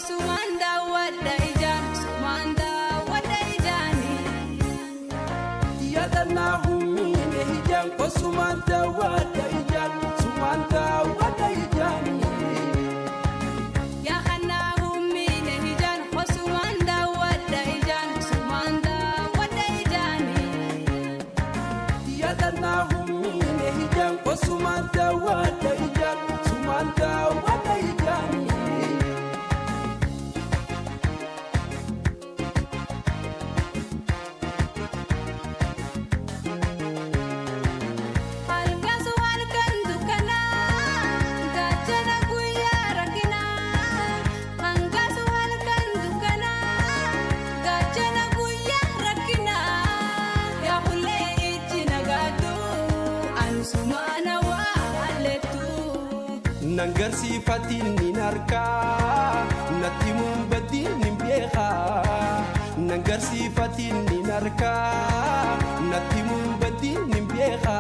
Sumanda wadaijan, sumanda wadaijani. Yadana humine hijan, sumanda wadaijan, sumanda wadaijani. Yahana humine hijan, sumanda wadaijan, sumanda wadaijani. Yadana humine hijan, sumanda wadaijan, sumanda wadaijani. Nangarsi fatin ninarka, natimun badin nimbieha. Nangarsi fatin ninarka, natimun badin nimbieha.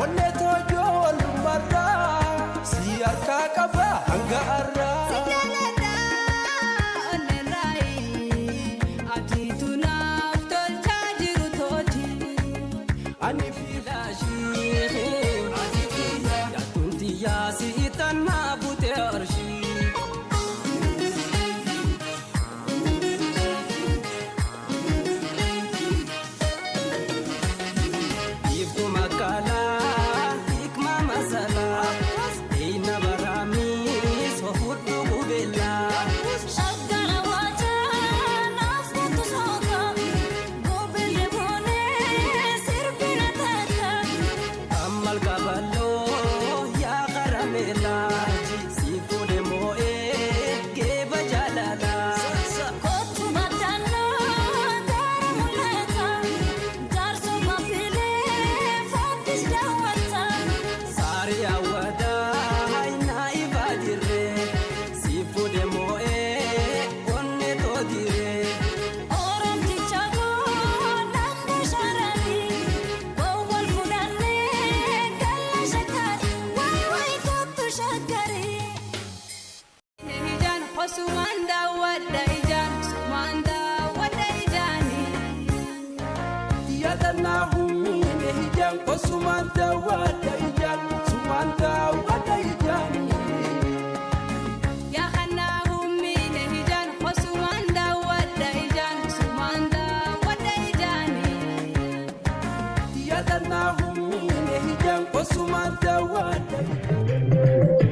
Onne tojo lumbarra, siarka kaba angarra. Sijalada onne rai, ati tunaf tol chajiru toti. Ani filashi. يا سيتان ما بترشي يفكو مكالا يكما مسالا إينا برامي صفوت بقبلا شغل وجهنا نفوت صوتا قبل بوني سربنا تاتا أما القبلو Sumanda wadaijan, sumanda wadaijani. Yadana humine hijan, sumanda wadaijan, sumanda wadaijani. Yahana humine hijan, sumanda wadaijan, sumanda wadaijani. Yadana humine hijan, sumanda wadaijani.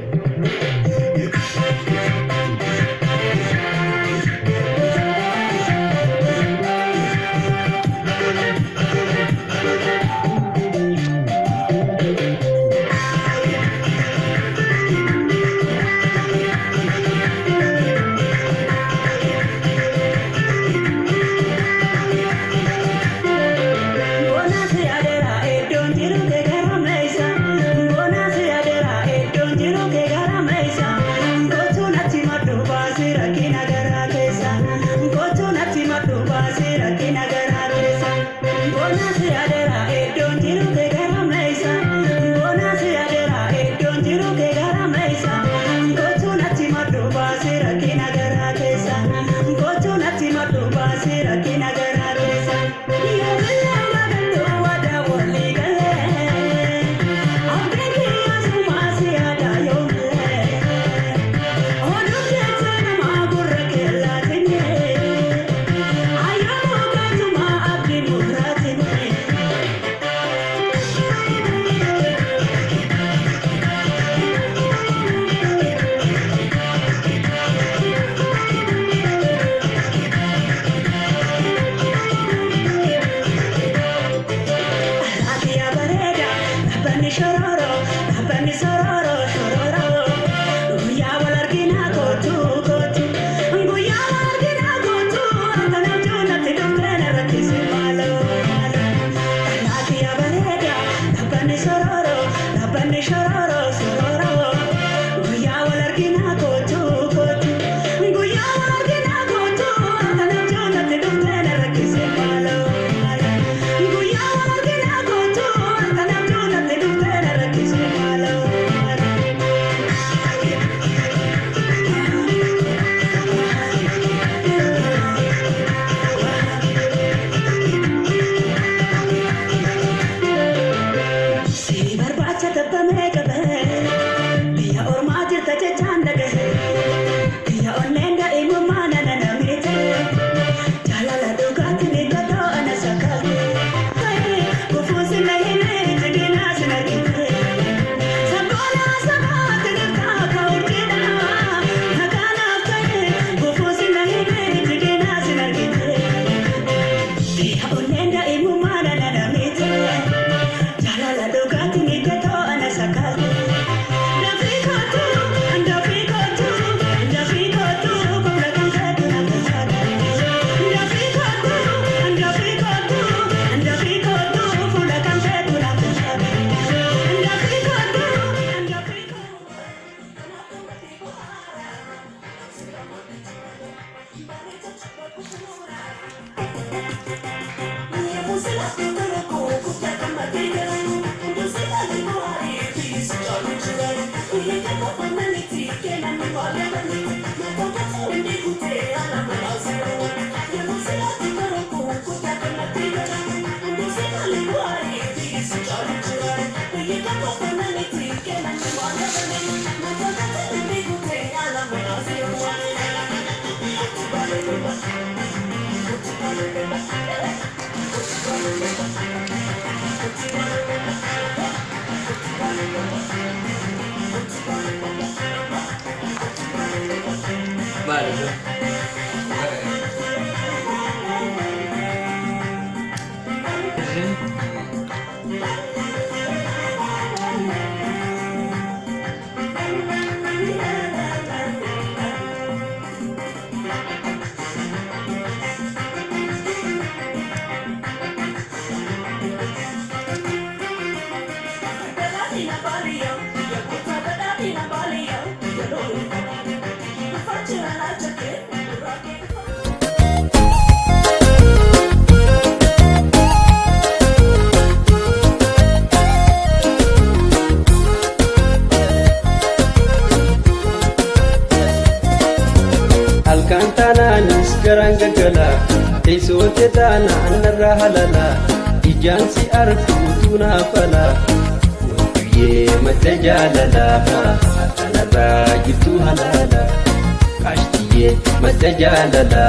Alkantanaanis garaan gaggala teessoote taana annarraa halala ijaan si arguutu naafala wayyee madda jaalala kanarraa jirtu halala qaashtiyyee madda jaalala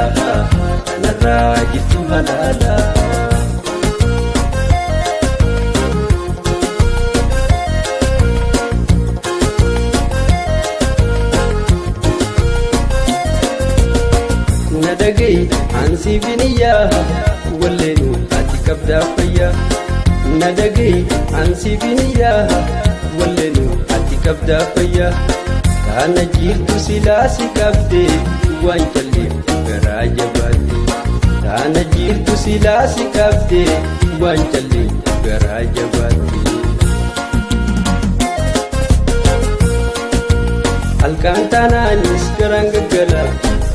kanarraa jirtu halala. Nadagay ansi biniya wallenu ati kabda fayya Nadagay ansi biniya wallenu ati kabda fayya Kana jirtu silasi kabde waan jalli garaa jabaate Kana jirtu silasi kabde waan jalli garaa jabaate Alkantanaanis garaan gaggala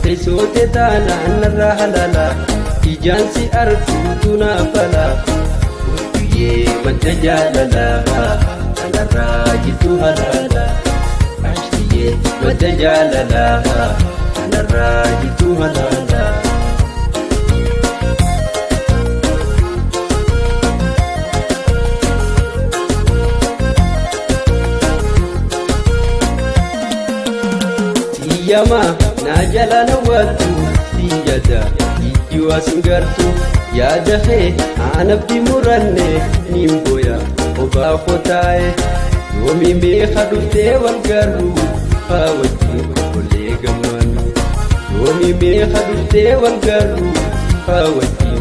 teessoote taana annarraa halala ijaan si arguutu naafala wayyee madda jaalala kanarraa jirtu halala qaashtiyyee madda jaalala kanarraa jirtu halala. Yama na jalana watu siyada ijua singartu yaada kee anabdi muranne nimboya oba khotae yomi meeqa dhuftee wal garru haa wajjin olee gammanu yomi meeqa dhuftee wal garru haa wajjin